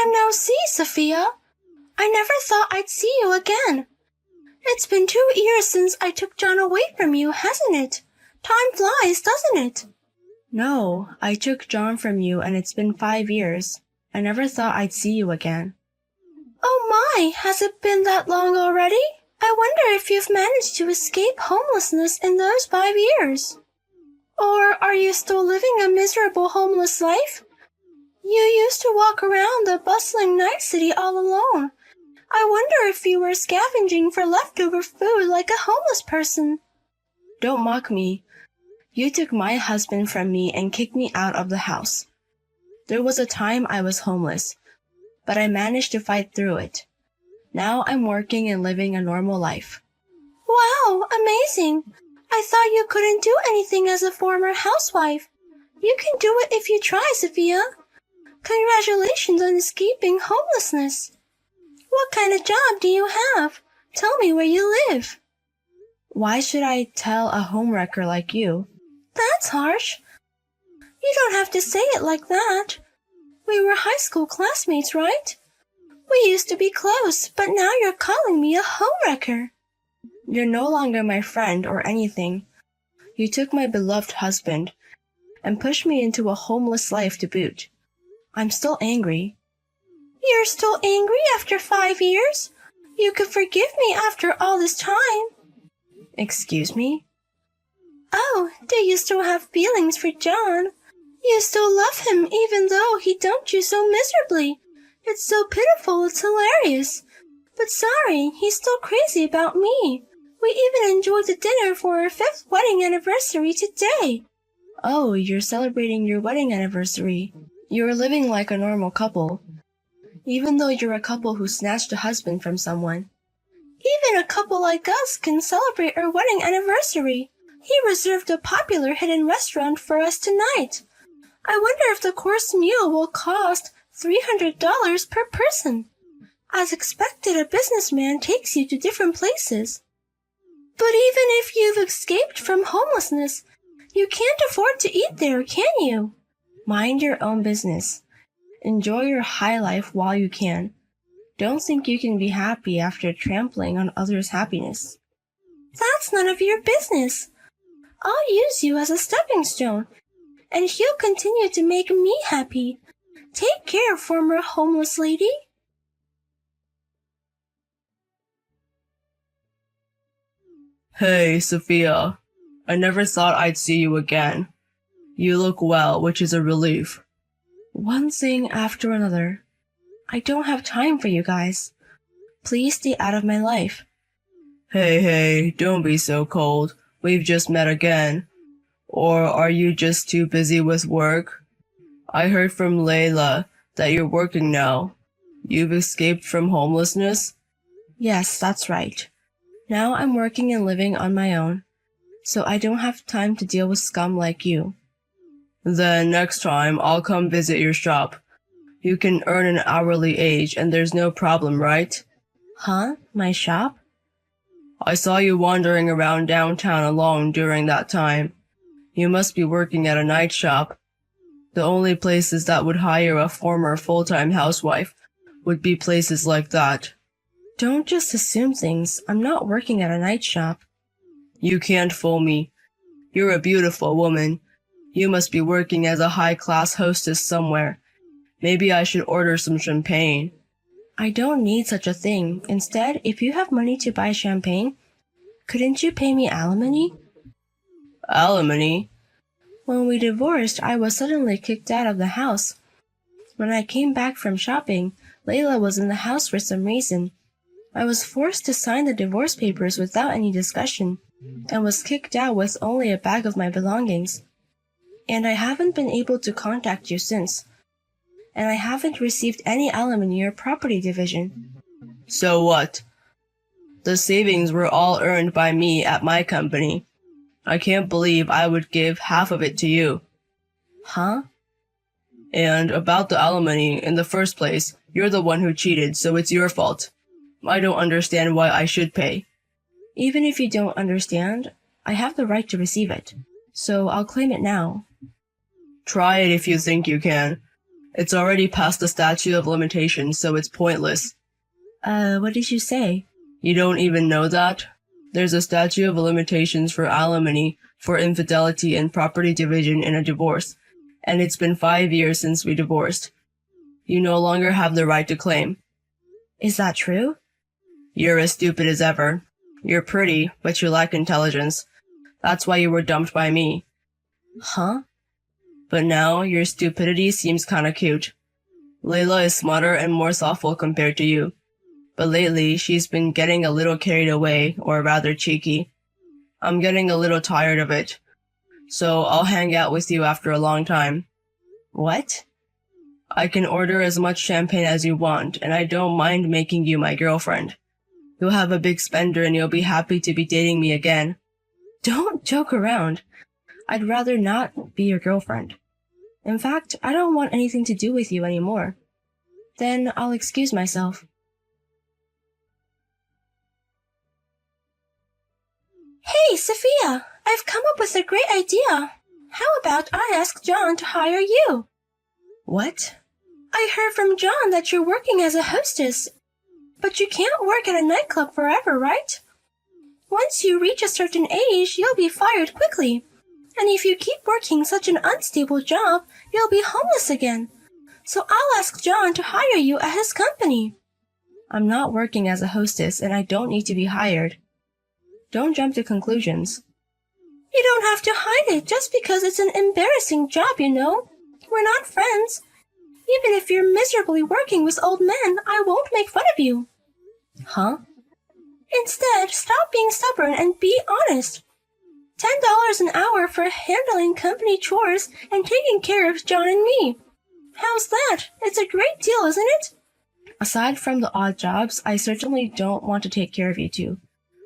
Long no see, Sophia. I never thought I'd see you again. It's been 2 years since I took John away from you, hasn't it? Time flies, doesn't it? No, I took John from you and it's been 5 years. I never thought I'd see you again. Oh my, has it been that long already? I wonder if you've managed to escape homelessness in those 5 years. Or are you still living a miserable homeless life? You used to walk around the bustling night city all alone. I wonder if you were scavenging for leftover food like a homeless person. Don't mock me. You took my husband from me and kicked me out of the house. There was a time I was homeless, but I managed to fight through it. Now I'm working and living a normal life. Wow, amazing! I thought you couldn't do anything as a former housewife. You can do it if you try, Sophia. Congratulations on escaping homelessness. What kind of job do you have? Tell me where you live. Why should I tell a homewrecker like you? That's harsh. You don't have to say it like that. We were high school classmates, right? We used to be close, but now you're calling me a homewrecker. You're no longer my friend or anything. You took my beloved husband and pushed me into a homeless life to boot. I'm still angry. You're still angry after 5 years? You could forgive me after all this time. Excuse me? Oh, do you still have feelings for John? You still love him even though he dumped you so miserably. It's so pitiful, it's hilarious. But sorry, he's still crazy about me. We even enjoyed the dinner for our 5th wedding anniversary today. Oh, you're celebrating your wedding anniversary. You're living like a normal couple. Even though you're a couple who snatched a husband from someone. Even a couple like us can celebrate our wedding anniversary. He reserved a popular hidden restaurant for us tonight. I wonder if the course meal will cost $300 per person. As expected, a businessman takes you to different places. But even if you've escaped from homelessness, you can't afford to eat there, can you? Mind your own business. Enjoy your high life while you can. Don't think you can be happy after trampling on others' happiness. That's none of your business. I'll use you as a stepping stone, and he'll continue to make me happy. Take care, former homeless lady. Hey, Sophia. I never thought I'd see you again. You look well, which is a relief. One thing after another. I don't have time for you guys. Please stay out of my life. Hey, don't be so cold. We've just met again. Or are you just too busy with work? I heard from Layla that you're working now. You've escaped from homelessness? Yes, that's right. Now I'm working and living on my own, so I don't have time to deal with scum like you. Then next time I'll come visit your shop. You can earn an hourly wage and there's no problem, right? Huh? My shop? I saw you wandering around downtown alone during that time. You must be working at a night shop. The only places that would hire a former full-time housewife would be places like that. Don't just assume things. I'm not working at a night shop. You can't fool me. You're a beautiful woman. You must be working as a high-class hostess somewhere. Maybe I should order some champagne. I don't need such a thing. Instead, if you have money to buy champagne, couldn't you pay me alimony? Alimony? When we divorced, I was suddenly kicked out of the house. When I came back from shopping, Layla was in the house for some reason. I was forced to sign the divorce papers without any discussion, and was kicked out with only a bag of my belongings. And I haven't been able to contact you since. And I haven't received any alimony or property division. So what? The savings were all earned by me at my company. I can't believe I would give half of it to you. Huh? And about the alimony, in the first place, you're the one who cheated, so it's your fault. I don't understand why I should pay. Even if you don't understand, I have the right to receive it, so I'll claim it now. Try it if you think you can. It's already past the statute of limitations, so it's pointless. What did you say? You don't even know that? There's a statute of limitations for alimony, for infidelity, and property division in a divorce, and it's been 5 years since we divorced. You no longer have the right to claim. Is that true? You're as stupid as ever. You're pretty, but you lack intelligence. That's why you were dumped by me. Huh? But now, your stupidity seems kinda cute. Layla is smarter and more thoughtful compared to you. But lately, she's been getting a little carried away, or rather cheeky. I'm getting a little tired of it. So I'll hang out with you after a long time. What? I can order as much champagne as you want, and I don't mind making you my girlfriend. You'll have a big spender and you'll be happy to be dating me again. Don't joke around. I'd rather not be your girlfriend. In fact, I don't want anything to do with you anymore. Then I'll excuse myself. Hey, Sophia! I've come up with a great idea. How about I ask John to hire you? What? I heard from John that you're working as a hostess. But you can't work at a nightclub forever, right? Once you reach a certain age, you'll be fired quickly. And if you keep working such an unstable job, you'll be homeless again. So I'll ask John to hire you at his company. I'm not working as a hostess and I don't need to be hired. Don't jump to conclusions. You don't have to hide it just because it's an embarrassing job, you know. We're not friends. Even if you're miserably working with old men, I won't make fun of you. Huh? Instead, stop being stubborn and be honest. $10 an hour for handling company chores and taking care of John and me. How's that? It's a great deal, isn't it? Aside from the odd jobs, I certainly don't want to take care of you two.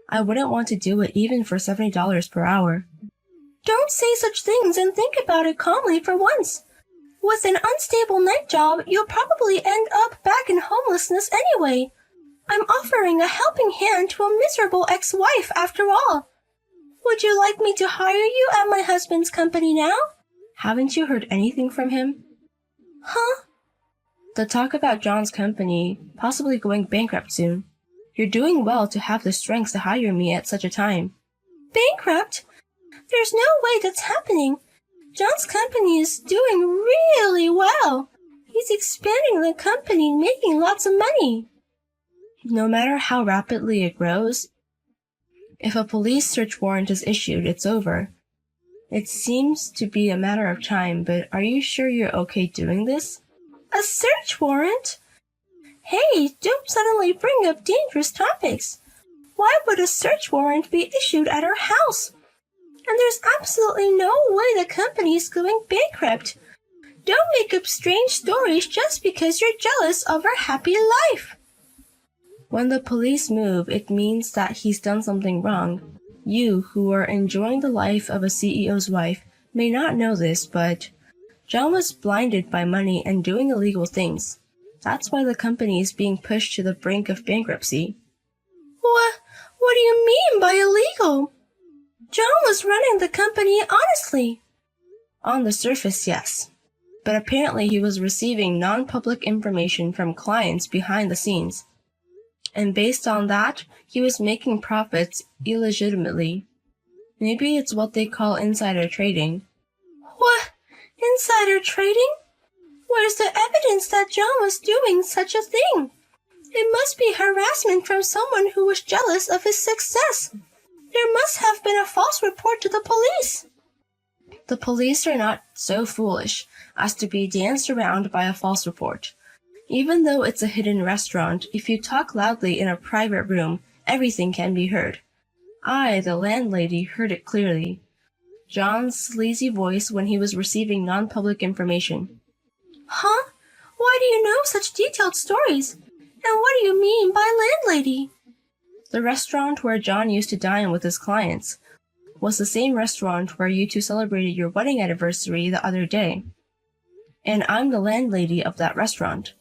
I wouldn't want to do it even for $70 per hour. Don't say such things and think about it calmly for once. With an unstable night job, you'll probably end up back in homelessness anyway. I'm offering a helping hand to a miserable ex-wife after all. Would you like me to hire you at my husband's company now? Haven't you heard anything from him? Huh? The talk about John's company possibly going bankrupt soon. You're doing well to have the strength to hire me at such a time. Bankrupt? There's no way that's happening. John's company is doing really well. He's expanding the company and making lots of money. No matter how rapidly it grows, if a police search warrant is issued, it's over. It seems to be a matter of time, but are you sure you're okay doing this? A search warrant? Hey, don't suddenly bring up dangerous topics. Why would a search warrant be issued at our house? And there's absolutely no way the company is going bankrupt. Don't make up strange stories just because you're jealous of our happy life. When the police move, it means that he's done something wrong. You, who are enjoying the life of a CEO's wife, may not know this, but John was blinded by money and doing illegal things. That's why the company is being pushed to the brink of bankruptcy. What do you mean by illegal? John was running the company honestly. On the surface, yes. But apparently he was receiving non-public information from clients behind the scenes. And based on that, he was making profits illegitimately. Maybe it's what they call insider trading. What? Insider trading? Where's the evidence that John was doing such a thing? It must be harassment from someone who was jealous of his success. There must have been a false report to the police. The police are not so foolish as to be danced around by a false report. Even though it's a hidden restaurant, if you talk loudly in a private room, everything can be heard. I, the landlady, heard it clearly. John's sleazy voice when he was receiving non-public information. Huh? Why do you know such detailed stories? And what do you mean by landlady? The restaurant where John used to dine with his clients was the same restaurant where you two celebrated your wedding anniversary the other day. And I'm the landlady of that restaurant,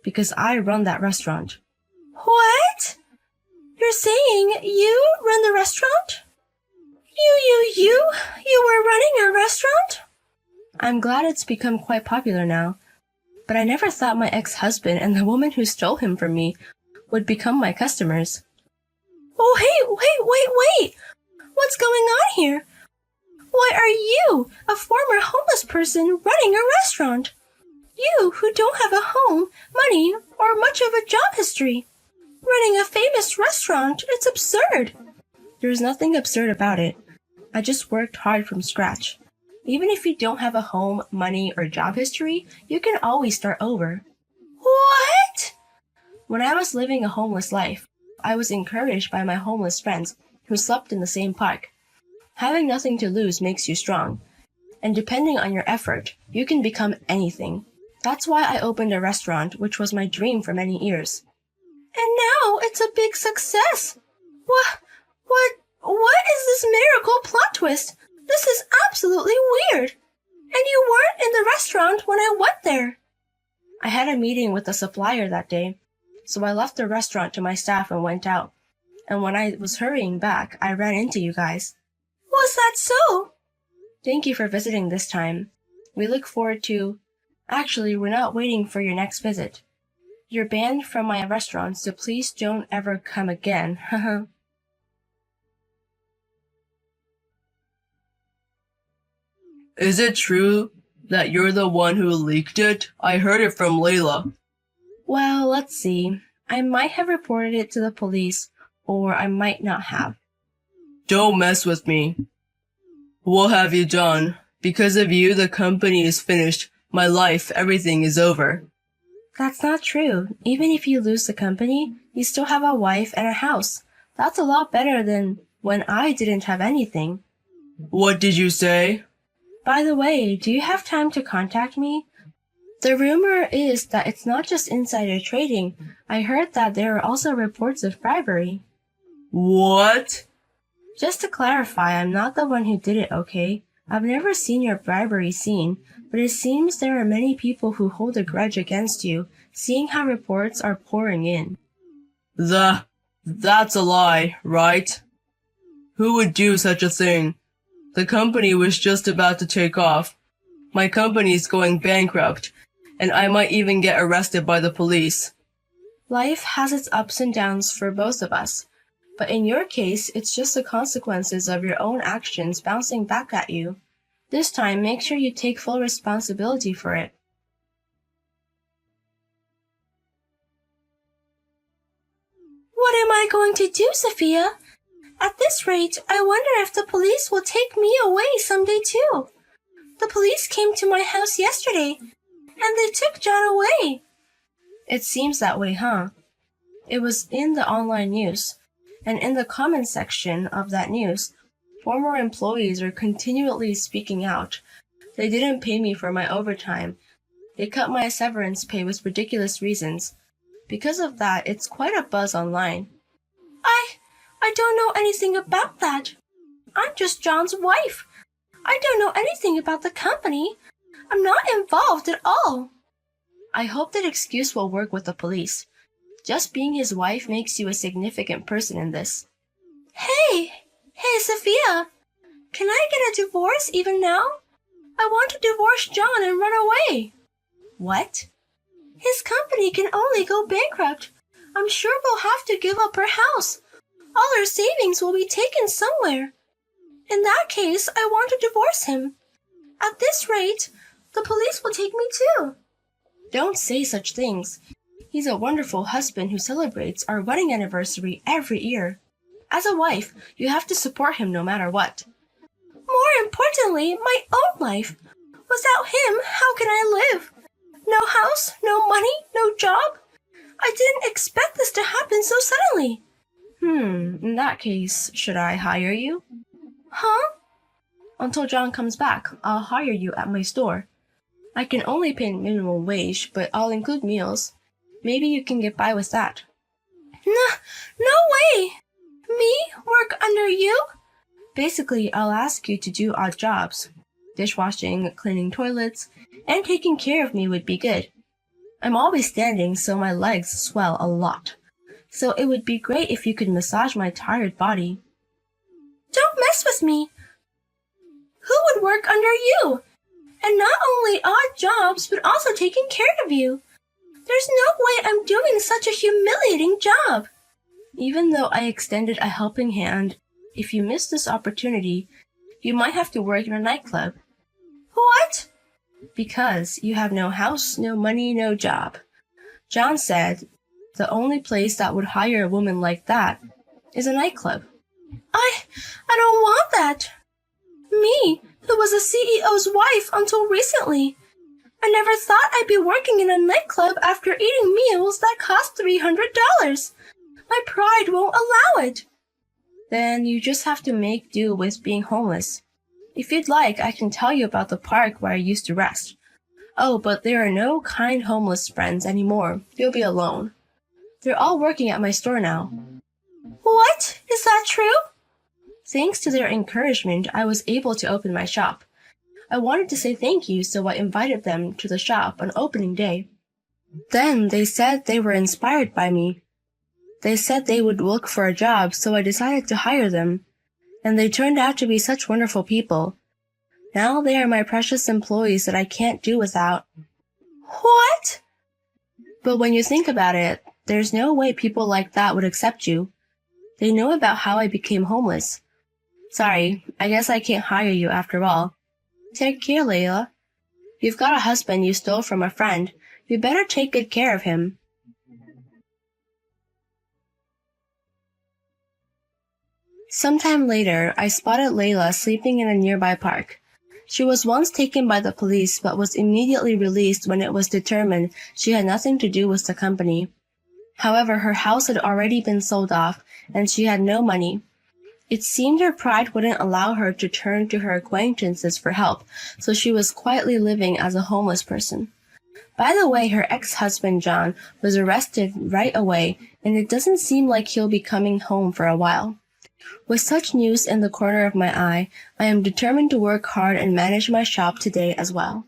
because I run that restaurant. What? You're saying you run the restaurant? You were running a restaurant? I'm glad it's become quite popular now. but I never thought my ex-husband and the woman who stole him from me would become my customers. Oh, hey, wait! What's going on here? Why are you, a former homeless person, running a restaurant? You who don't have a home, money, or much of a job history. Running a famous restaurant, it's absurd. There's nothing absurd about it. I just worked hard from scratch. Even if you don't have a home, money, or job history, you can always start over. What? When I was living a homeless life, I was encouraged by my homeless friends who slept in the same park. Having nothing to lose makes you strong. And depending on your effort, you can become anything. That's why I opened a restaurant, which was my dream for many years. And now it's a big success. What is this miracle plot twist? This is absolutely weird. And you weren't in the restaurant when I went there. I had a meeting with the supplier that day, so I left the restaurant to my staff and went out. And when I was hurrying back, I ran into you guys. Was that so? Thank you for visiting this time. We look forward to... Actually, we're not waiting for your next visit. You're banned from my restaurant, so please don't ever come again. Is it true that you're the one who leaked it? I heard it from Layla. Well, let's see. I might have reported it to the police, or I might not have. Don't mess with me. What have you done? Because of you, the company is finished. My life, everything is over. That's not true. Even if you lose the company, you still have a wife and a house. That's a lot better than when I didn't have anything. What did you say? By the way, do you have time to contact me? The rumor is that it's not just insider trading. I heard that there are also reports of bribery. What? Just to clarify, I'm not the one who did it, okay? I've never seen your bribery scene, but it seems there are many people who hold a grudge against you, seeing how reports are pouring in. That's a lie, right? Who would do such a thing? The company was just about to take off. My company is going bankrupt, and I might even get arrested by the police. Life has its ups and downs for both of us, but in your case, it's just the consequences of your own actions bouncing back at you. This time, make sure you take full responsibility for it. What am I going to do, Sophia? At this rate, I wonder if the police will take me away someday too. The police came to my house yesterday, and they took John away. It seems that way, huh? It was in the online news, and in the comments section of that news, former employees are continually speaking out. They didn't pay me for my overtime. They cut my severance pay with ridiculous reasons. Because of that, it's quite a buzz online. I don't know anything about that. I'm just John's wife. I don't know anything about the company. I'm not involved at all. I hope that excuse will work with the police. Just being his wife makes you a significant person in this. Hey, Sophia. Can I get a divorce even now? I want to divorce John and run away. What? His company can only go bankrupt. I'm sure we'll have to give up our house. All our savings will be taken somewhere. In that case, I want to divorce him. At this rate, the police will take me too. Don't say such things. He's a wonderful husband who celebrates our wedding anniversary every year. As a wife, you have to support him no matter what. More importantly, my own life. Without him, how can I live? No house, no money, no job. I didn't expect this to happen so suddenly. In that case, should I hire you? Huh? Until John comes back, I'll hire you at my store. I can only pay minimum wage, but I'll include meals. Maybe you can get by with that. No way! Me work under you? Basically, I'll ask you to do odd jobs. Dishwashing, cleaning toilets, and taking care of me would be good. I'm always standing, so my legs swell a lot. So it would be great if you could massage my tired body. Don't mess with me. Who would work under you? And not only odd jobs, but also taking care of you. There's no way I'm doing such a humiliating job. Even though I extended a helping hand, if you miss this opportunity, you might have to work in a nightclub. What? Because you have no house, no money, no job. John said the only place that would hire a woman like that is a nightclub. I don't want that. Me, who was a CEO's wife until recently. I never thought I'd be working in a nightclub after eating meals that cost $300. My pride won't allow it. Then you just have to make do with being homeless. If you'd like, I can tell you about the park where I used to rest. Oh, but there are no kind homeless friends anymore. You'll be alone. They're all working at my store now. What? Is that true? Thanks to their encouragement, I was able to open my shop. I wanted to say thank you, so I invited them to the shop on opening day. Then they said they were inspired by me. They said they would look for a job, so I decided to hire them. And they turned out to be such wonderful people. Now they are my precious employees that I can't do without. What? But when you think about it, there's no way people like that would accept you. They know about how I became homeless. Sorry, I guess I can't hire you after all. Take care, Layla. You've got a husband you stole from a friend. You better take good care of him. Sometime later, I spotted Layla sleeping in a nearby park. She was once taken by the police but was immediately released when it was determined she had nothing to do with the company. However, her house had already been sold off, and she had no money. It seemed her pride wouldn't allow her to turn to her acquaintances for help, so she was quietly living as a homeless person. By the way, her ex-husband John was arrested right away, and it doesn't seem like he'll be coming home for a while. With such news in the corner of my eye, I am determined to work hard and manage my shop today as well.